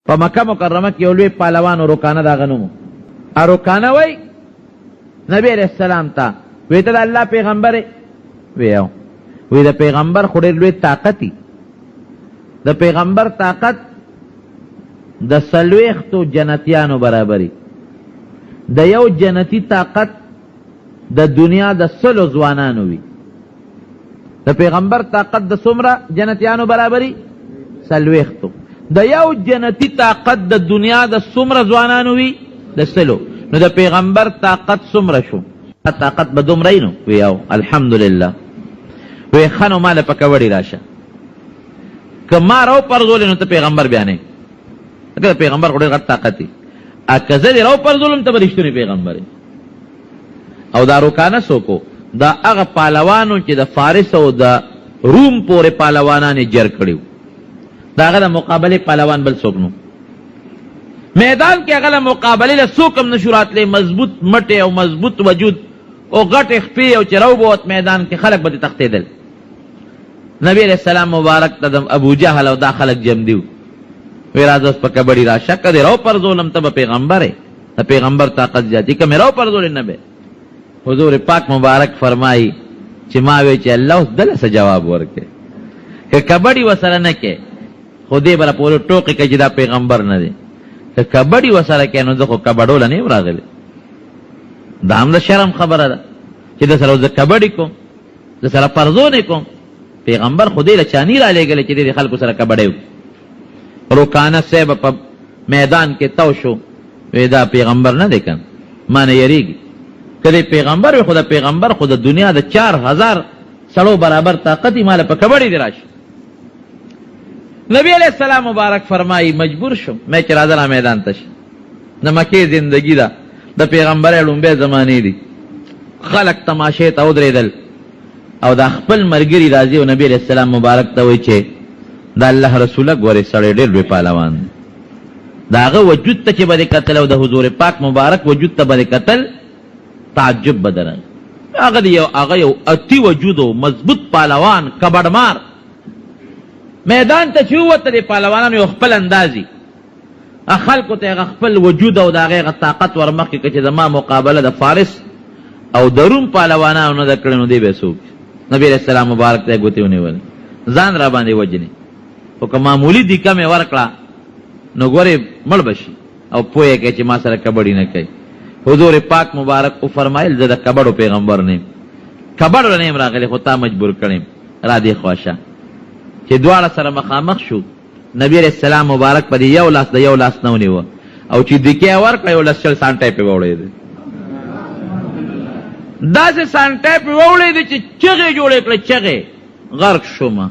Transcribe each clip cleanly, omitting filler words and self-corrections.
په مکه مکرمه کې یو لوی پهلوان و رکانه د هغه نوم و. رکانه وی نبی علیہ السلام ته وی ته د الله پیغمبر وی د پیغمبر خو ډېر لوی طاقت د پیغمبر طاقت د 40 جنتیانو برابري د یو جنتی طاقت د دنیا د 100 ځوانانو وي. د پیغمبر طاقت د څومره جنتیانو برابري 40. د یو جنتی طاقت د دنیا د څومره ځوانانو وي د 100. نو د پیغمبر طاقت څومره شو؟ طاقت به دومره نو وی او الحمدلله وی خنو مال په کبړی راشه که ما راو پرزول نو ته پیغمبر بیانې که پیغمبر خو ډېر غټ طاقت دی که زه دې راو پرزولم ته به رښتونی پیغمبر او دا رکانه څوک دا هغه پهلوانو چې د فارس او د روم پورې پهلوانان یې جر کړي د هغه د مقابلې پهلوان بل څوک نو میدان کې هغه له مقابلې له څوک هم نشو راتلی مضبوط مټې او مضبوط وجود او غټې خپې او چې راوبوت میدان کې خلک به تښتېدل. نبی علیہ السلام مبارک ته د ابو جهل او دا خلک جمع دي وی راځه اوس په کبډي راشه که دې راو پرزولم ته به پیغمبر یې د پیغمبر طاقت زیاتي که مې راو پرزولې نه به. حضور پاک مبارک فرمایي چې ما وی چې الله اوس دله څه جواب ورکړي که کبډي ورسره نه کې خو دې به راپورې ټوقې کوي چې دا پیغمبر نه دی که کبډي ورسره کې نو زه خو کبډوله نه یم راغلی دا هم د شرم خبره ده چې د سره زه کبډي کوم د سره پرزونې کوم پیغمبر خو دې له چاني را لېږلی چې دې خلکو سره کبډی رکانه صاحب په میدان کې تو شو وی دا پیغمبر نه دی که ما نه یریږي که دې پیغمبر وي خو د پیغمبر خو د دنیا د 4000 سړو برابر طاقت یې ماله په کبډي دې راشي. نبی علیہ السلام مبارک فرمائی مجبور شم میں چې راځه را میدان ته شي د مکې زندگی ده د پیغمبرۍ لومبۍ زمانې دي خلک تماشې ته ودرېدل او دا خپل ملګري راځي او نبی علیہ السلام مبارک ته وایي چې د الله رسوله ګورې سړی ډېر لوی پهلوان د هغه وجود ته چې به دې کتل او د حضور پاک مبارک وجود ته به دې کتل تعجب به درغی. هغه یو اتی وجود و مضبوط پهلوان کبډمار میدان ته چې ووته د پهلوانانو یو خپل اندازي خلکو ته هغه خپل وجود او د هغې هغه طاقت ورمخکې که چې زما مقابله د فارس او د روم پهلوانانو نه ده کړې نو دی به څوک. نبي علیہ السلام مبارک ته یې ګوتې ونیولې ځان را باندې وجنې خو که معمولي دیکه مې ورکړه نو ګورې مړ به شي او پوه یې کوي چې ما سره کبډي نه کوي. حضور پاک مبارک وفرمایل زه د کبډو پیغمبر نه یم کبډو نه یم راغلی خو تا مجبور کړی را دې خواشه چې دواړه سره مخامخ شو. نبی علیہ السلام مبارک په دې یو لاس د یو لاس نه ونیوه او چې دیکې یې ورکړه یو لس شل سانټی پې واوړېدې داسې سانټی پې واوړېدې چې چغې جوړې کړې چغې غرق شومه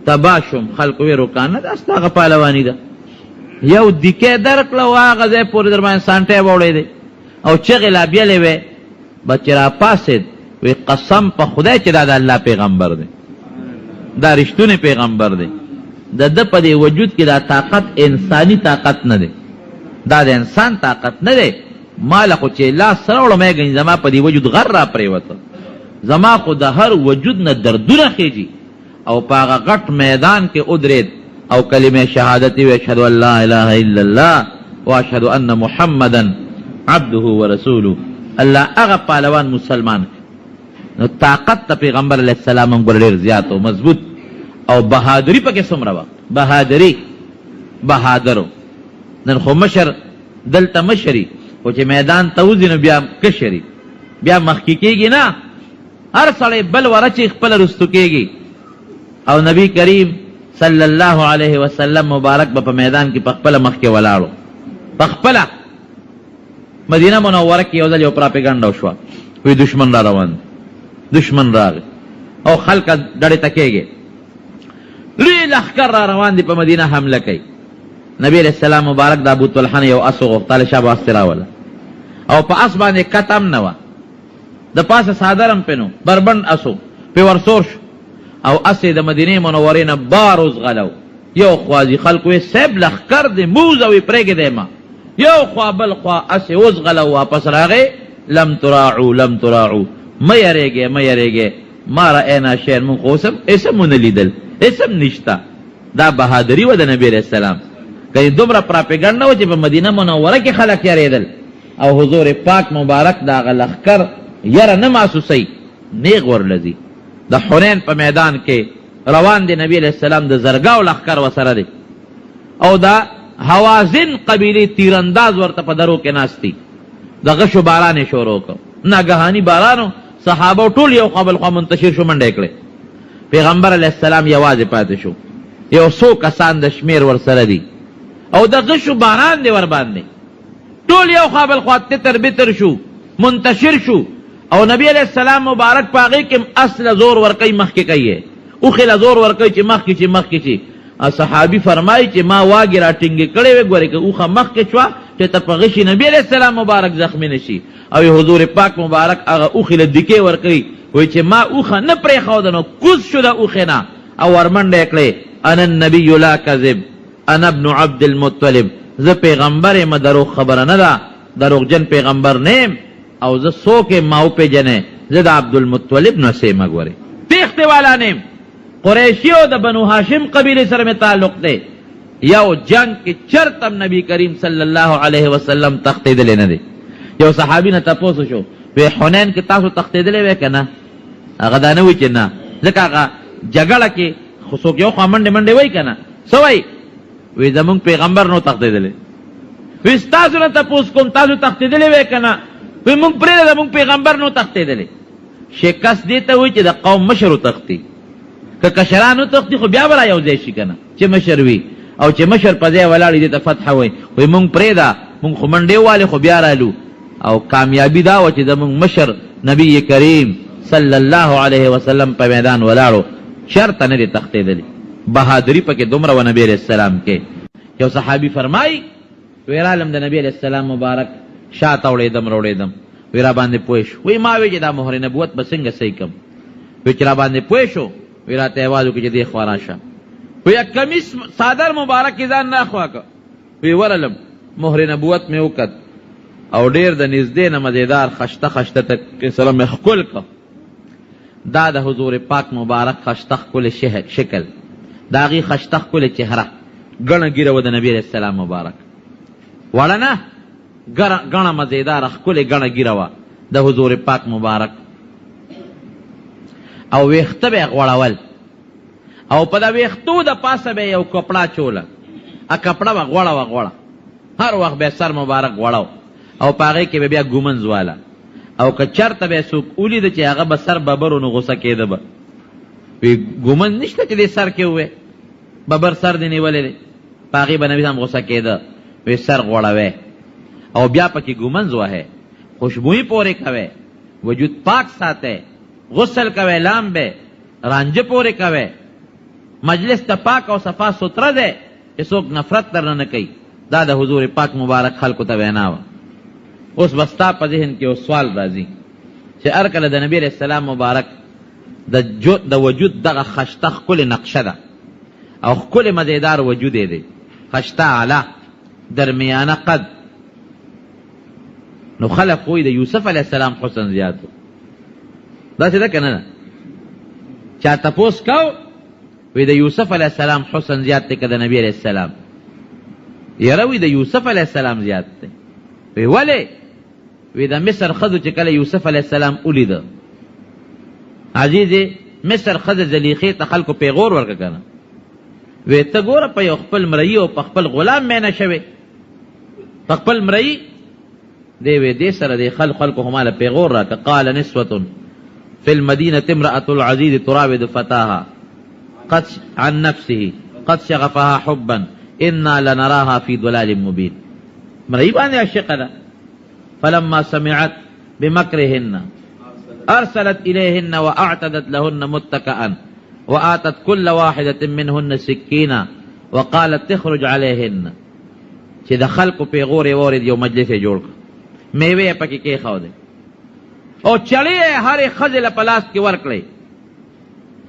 تباه شوم. خلکو وی رکانه دا ستا هغه پهلواني ده یو دیکې درکړه او هغه ځای پورې در باندې سانټی واوړېدې او چغې لا بیلې وې به چې راپاسېد وی قسم په خدای چې دا د الله پیغمبر دی دا رښتونی پیغمبر دی د ده په دې وجود کې دا طاقت انساني طاقت نه دی دا د انسان طاقت نه دی ماله خو چې لاس سره وړم ګنې زما په دې وجود غر را پرېوته زما خو د هر وجود نه دردونه خېږي او په هغه غټ میدان کې ودرېد او کلمې شهادت وی اشهد ان لا اله الا الله واشهد ان محمدا عبده ورسوله الله هغه پهلوان مسلمان نو طاقت ته پیغمبر علیہ السلام هم ګور ډېر زیات او مضبوط او بهادري پکې څومره وه بهادرو نن خو مشر دلته مشري خو چې میدان ته وځي نو بیا کشري بیا مخکې کېږي نه هر سړی بل ورچې خپله رستو کېږي او نبی کریم صلی الله علیه وسلم مبارک به په میدان کې په خپله مخکې ولاړو په خپله مدینه منوره کې یو ځل یو پراپیګنډه وشوه وی دشمن را روان دشمن راغی او خلک ډډې ته کېږي لوی لښکر را روان دي په مدینه حمله کوي. نبی علیہ السلام مبارک د ابو طلحه نه یو اس وغوښتله شا به اس راوله او په اس باندې کته هم نه وه د پاسه څادر هم پې نو بربند اسو پې ورسور شو او اس یې د مدینې منورې نه بار وزغلو یو خوا ځي خلکو یې صیب لښکر دی موز او یې پرېږدی ما یو خوا بل خوا اس یې وزغلو واپس راغی لم تراعو مه یریږې ما رأینا شیئا مونږ خو اسم ونه لیدل اسم نشته دا بهادري و د نبی علیہ السلام کئی دومره پراپیګنډ و چې په مدینه منوره کې خلک یریدل او حضور پاک مبارک دا هغه لښکر یره نه محسوسوي، نیغ ورلځي. د حنین په میدان کې روان دی نبی علیہ السلام، د زرګاو لښکر ورسره دی او دا حوازن قبیلې تیرانداز ورته په درو کې ناستی. د غشو باران یې شروع کړ، ناګهاني بارانو، صحابه ټول یو قبل خوا منتشر شو، منډه یې کړې. پیغمبر علیہ السلام یوازې پاتې شو، یو څو کسان د شمیر ورسره دي او د غشو باران دی ور باندې، ټول یو قبل خوا تتر بتر شو، منتشر شو. او نبی علیہ السلام مبارک پاغي کې اصل زور ورکي مخکې کوي، او خل زور ورکي چې مخکې چې صحابي فرمایي چې ما واګي راټینګ کړي وي، ګورې که اوخه مخکې شوه چې ته په غشي نبی علیہ السلام مبارک زخمی نشي. او حضور پاک مبارک هغه اوخې له دکې ورکوي، وایي چې ما اوخه نه پرېښوده نو کوز شو د اوخې نه او ورمنډه یې کړې. انا النبي لا کذب انا ابن عبد المطلب، زه پیغمبر یم، دروغ خبره نه ده، دروغجن پیغمبر نیم او زه څوک یم ما وپېژنې، زه د عبدالمطلب نسې مه ګورې، تېښتې والا نیم، قریشی او د بنو هاشم قبیله سره می تعلق دی. یو جنگ کې چرتم نبی کریم صلی الله علیه وسلم تختیدلی نه دی. یو صحابی نه تپوس شو، وی حنین کې تاسو تختیدلی وی که نه؟ هغه دا نه وی چې نه، ځکه هغه جګړه کې خو څوک یو خوا منډې وی که نه، څه وی؟ وی زمونږ پیغمبر نو تختیدلی. وی ستاسو نه تپوس کوم تاسو تختیدلی وی که نه؟ وی مونږ پرېږده زمونږ پیغمبر نو تختیدلی. شکست دې ته وی چې د قوم مشر وتښتي، که کشرانو تختی خو بیا بلا یو ځای شي کنه چې مشر وي، او چې مشر په ځای ولاړ دې ته فتح وي. وایي مونږ پرېږده، مونږ خو منډې والې خو بیا رالو. او کامیابي دا وه چې زمونږ مشر نبی کریم صلی الله علیه وسلم په میدان ولاړو، چرته نه دی تښتېدلی. بهادري پکې دومره و نبی علیه السلام کې. یو صحابي فرمایي وی رالم د نبی علیه السلام مبارک شاته وړېدم وی را باندې پوه شو. وی ما وی چې دا مهر نبوت به څنګه صحیح کم؟ وی چې را باندې پوه شو، وی راته آواز وکړي چې دې خوا راشه. وی کمیس صادر مبارک کې ځان نه خوا که. وی ورلم مهر نبوت مې وکت او ډېر د نږدې نه مزېدار خشته ته سره مې ښکل که. دا د حضور پاک مبارک خشته ښکلې شکل، د هغې خشته ښکلې چهره، ګڼه ګیره و د نبي علیه السلام مبارک، وړه نه ګڼه مزېداره ښکلې ګڼه ګیره وه د حضور پاک مبارک. او ویخته به غوړول او په دا ویختو د پاسه به یو کپړه چوله، ا کپړه به غوړه هر وخت به سر مبارک غوړو او په هغې کې به بیا ګومنځ واله. او که چرته به څوک ولیده چې هغه به سر ببرو نو غوسه کېده به، وی ګومنځ نشته چې دې سر کې ووی، ببر سر دې نیولی دی، په هغې به نبي هم غوسه کېده. وی سر غوړوی او بیا پکې ګومنځ وهی، خوشبویي پورې کوی، وجود پاک ساتی، غسل کوي، لامبه رانجه پورې کوي، مجلس ته پاک او صفا ستره دی چې څوک نفرت درنه نه کوي. دا د حضور پاک مبارک خلکو ته وینا وه. اوس به ستا په ذهن کې یو سوال راځي چې هر کله د نبي علیه السلام مبارک د وجود دغه خشته ښکلې نقشه ده او ښکلې مزېدار وجود یې دی، خشته اعلی درمیانه قد، نو خلق وایي د یوسف علیه السلام حسن زیات و. داسې ده که نه ده؟ چا تپوس کو وی د یوسف علیه السلام حسن زیات دی که د نبی علیه السلام؟ یره وی د یوسف علیه السلام زیات دی. وی ولې؟ وی د مصر ښځو چې کله یوسف علیه السلام ولیده، عزیزې مصر ښځه زلیخې ته خلکو پیغور ورکړه که نه؟ وی ته ګوره په یو خپل مرئي او په خپل غلام مینه شوې، په خپل مرئي دی. وی دې سره دی خلکو هماله پیغور راکړه. قال نسوة في المدينة امرأة العزيز تراود فتاها قد عن نفسه قد شغفها حبا إنا لنراها في ضلال مبين. مرئي باندې عاشقه ده. فلما سمعت بمكرهن أرسلت إليهن وأعتدت لهن متكئا وآتت كل واحدة منهن سكينا وقالت تخرج عليهن. چې د خلکو پیغور یې وورېد، یو مجلس یې جوړ کړ، میوې یې پکې کېښودې او چړې یې هرې ښځې له په لاس کې ورکړې.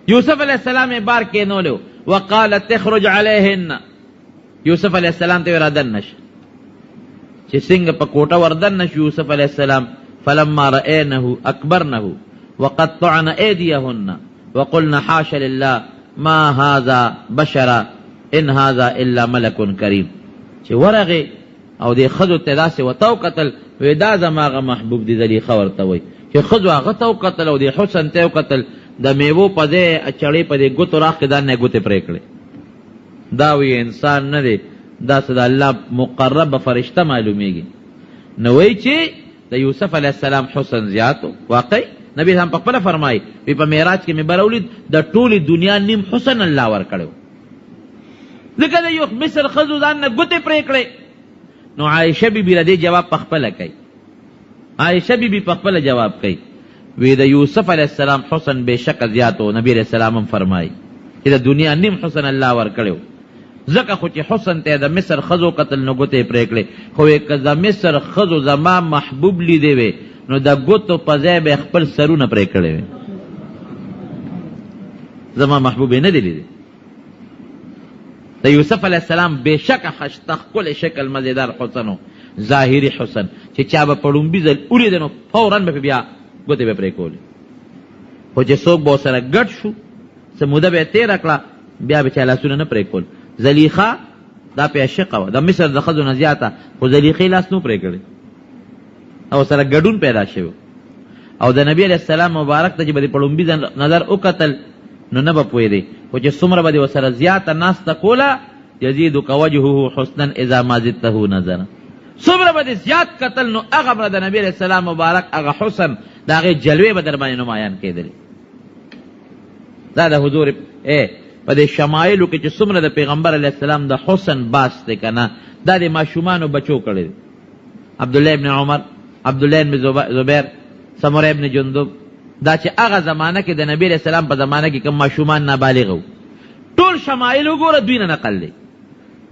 یوسف علیه السلام یې بار کېنولو، وقالت تخرج علیهن. یوسف علیه السلام ته یې رادن نشه چې څنګه په کوټه وردن نشو یوسف علیه السلام. فلما رأینه اکبرنه وقطعن ایدیهن وقلن حاش لله ما هذا بشرا ان هذا الا ملک کریم. چې ورغه او دې خزو ته داسې وتو قتل وې دا زماغه محبوب دي زلیخا ورته وای چې خزو هغه تو قتل او دې حسن ته قتل د میوو په دې اچړې په دې ګوتو راخ کې دا نه ګوتې پرې کړې دا وی انسان نه دی دا صد الله مقرب فرشته معلومیږي نو وی چې د یوسف علیه السلام حسن زیاتو واقعي نبی هم په خپل فرمایي په معراج کې مې برولید د ټولي دنیا نیم حسن الله ور کړو ځکه د یو مصر خزو ځان نه ګوتې پرې کړې نو عائشه بیبي ردی جواب په خپل کوي عائشه بیبي په خپل جواب کوي وی د یوسف علیه السلام حسن بشک زیاتو نبی علیہ السلام هم فرمایي چې د دنیا نیم حسن الله ور کړو ځکه خو چې حسن ته د مصر خزو قتل نو ګوتې پرې کړې خو که د مصر خزو زما محبوب لیدې وې نو د ګوتو په ځای به خپل سرونه پرې کړې وې زما محبوب یې نه دی لیدې د یوسف علیه السلام بېشکه خشته ښکلی شکل مزېدار حسن و ظاهري حسن چې چا به په ړومبي ځل ولیده نو فوراً به بیا ګوتې به پرې کولې خو چې څوک به ورسره ګډ شو څه موده به یې تېره کړه بیا به چا لاسونه نه پرې کول زلیخا دا پې عاشقه وه د مصر د ښځو نه زیاته خو زلیخې لاس نو پرې کړی او سره ګډون پیدا شوی او د نبی علیه السلام مبارک ته چې به د په ړومبي نظر وکتل نو نه به پوهېدی خو چې څومره به د ورسره زیاته ناسته کوله یزیدک وجهه حسنا اذا ما زدته نظرا څومره به د زیات کتل نو هغه به د نبی علیه السلام مبارک هغه حسن د هغې جلوې به در باندې نمایان کېدلې دا د حضور په دې شمایلو کې چې څومره د پیغمبر علیه السلام د حسن باس دی که نه دا د ماشومانو بچو کړی دی عبدالله ابن عمر عبدالله ابن زبیر سمره ابن جندب دا چې هغه زمانه کې د نبی علیه السلام په زمانه کې کوم ماشومان نابالغ وو ټول شمایل وګوره دوی نه نقل دی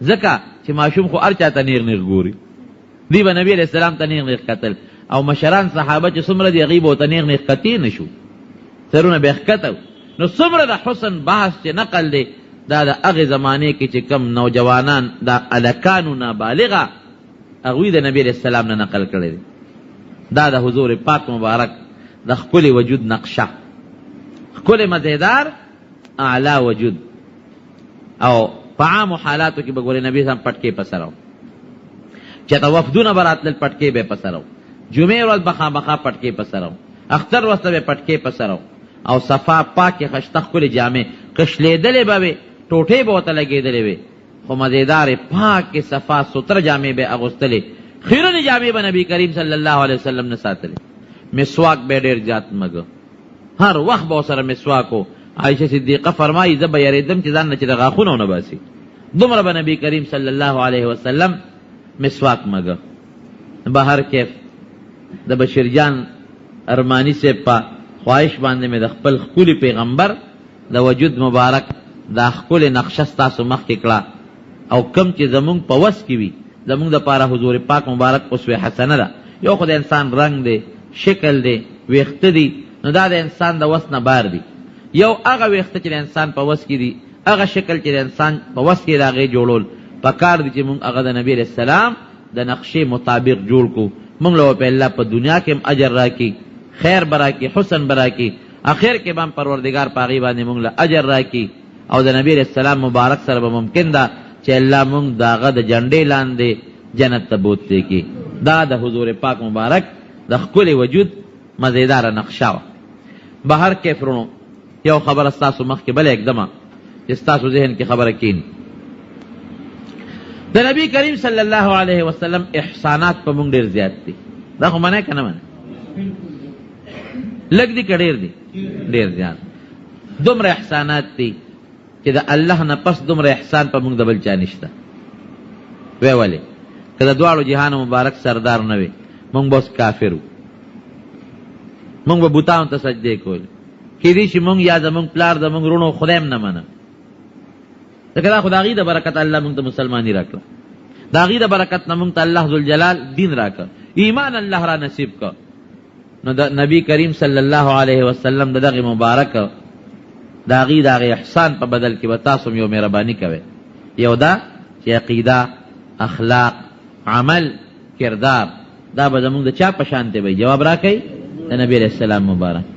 ځکه چې ماشوم خو هر چا ته نیغ نیغ ګوري دوی به نبی علیه السلام ته نیغ نیغ کتل او مشران صحابه چې څومره دي هغوی به ورته نیغ نیغ کتې نه شو سرونه به یې ښکته نو څومره د حسن بحث چې نقل دی دا د هغې زمانې کې چې کم نوجوانان دا الکانو نابالغه هغوی د نبی علیه السلام نه نقل کړی دی دا د حضور پاک مبارک د ښکلي وجود نقشه ښکلي مزیدار اعلی وجود او په عامو حالاتو کې به ګورې نبي صاحب پټکې په سره و چې ته وفدونه به راتلل پټکې به یې په سره و جمعې ورځ به خامخا پټکې په سره و اختر ورځ ته به یې پټکې په سره و او صفا پاکې خشته ښکلې جامې قشلېدلې به وې ټوټې به ورته لګېدلې وې خو مزېدارې پاکې صفا ستره جامې به یې اغوستلې خیرنې جامې به نبي کریم صلی الله علیه وسلم نه ساتلې مسواک به ډېر زیات مګه هر وخت به ورسره مسواک و عایشه صدیقه فرمایي زه به یېرېدم چې ځان نه چې د غاښونه ونه باسي دومره به نبي کریم صلی الله علیه وسلم مسواک مګه بهر کیف د بشیر جان ارمانی صاحب په خواهش باندې مې د خپل ښکلي پیغمبر د وجود مبارک دا ښکلې نقشه ستاسو مخکې کړه او کم چې زمونږ په وس کې وي زمونږ دپاره حضور پاک مبارک اسوه حسنه ده یو خو د انسان رنگ دی شکل دی ویښته دی نو دا د انسان د وس نه بار دی یو هغه ویښته چې د انسان په وس کې دي هغه شکل چې د انسان په وس کې د هغې جوړول پکار دي چې مونږ هغه د نبي علیه السلام د نقشې مطابق جوړ کړو مونږ له په الله په دنیا کې هم اجر راکړي خیر به راکړي حسن به راکړي اخر کې به هم پروردګار په هغې باندې مونږ له اجر راکړي او د نبي علیه السلام مبارک سره به ممکن ده چې الله مونږ د هغه د جنډې لاندې جنت ته بوتلی کړي دا د حضور پاک مبارک د ښکلي وجود مزیداره نقشه وه بهر کیف رونو یو خبره ستاسو مخکې بله اقدمه چې ستاسو ذهن کې خبره کیني د نبی کریم صلی الله علیه وسلم احسانات په مونږ ډېر زیات دي دا خو منې که نه منې لږ دي که ډېر دي ډېر زیات دومره احسانات دي چې د الله نه پس دومره احسان په مونږ د بل چا نشته وی ولې که د دواړو جهانو مبارک سردار نه وي مونږ به اوس کافر وو مونږ به بوتانو ته سجدې کولې کېدای شي مونږ یا زمونږ پلار زمونږ وروڼو خدای هم نه منه ځکه دا خو د هغې د برکت الله مونږ ته مسلماني راکړه د هغې د برکت نه مونږ ته الله ذوالجلال دین راکړه ایمان الله را نصیب کړه نو د نبی کریم صلی الله علیه وسلم د دغې مبارک د هغې د هغې احسان په بدل کې به تاسو هم یو مهرباني کوئ یو دا چې عقیده اخلاق عمل کردار دا به زمونږ د چا په شان دی جواب راکئ د نبی علیه السلام مبارک